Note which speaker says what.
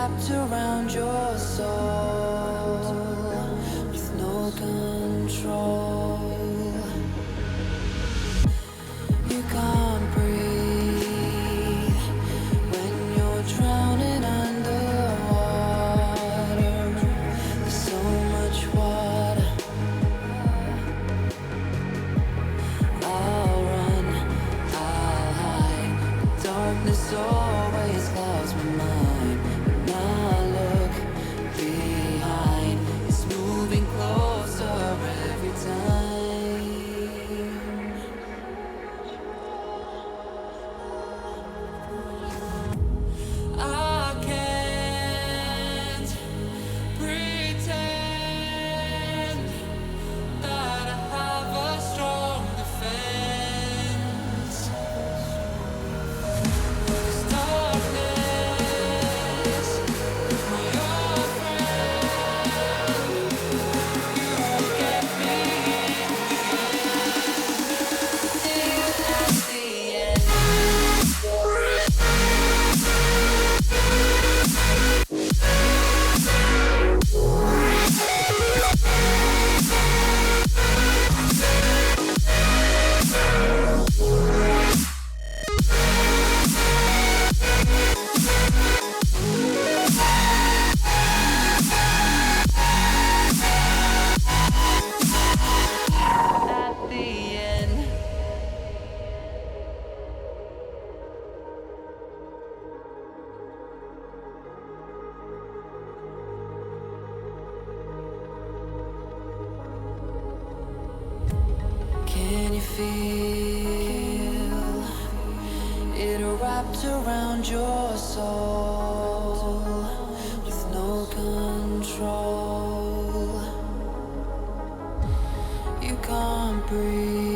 Speaker 1: wrapped around your soul with no control. You can't breathe when you're drowning underwater. There's so much water. I'll run, I'll hide. Darkness always clouds my mind. When I look behind, it's moving closer every time. I can't pretend that I have a strong defense. 'Cause darkness, my old friend, you get me till at the end. At the end. Can you feel it wrapped around your soul with no control? You can't breathe.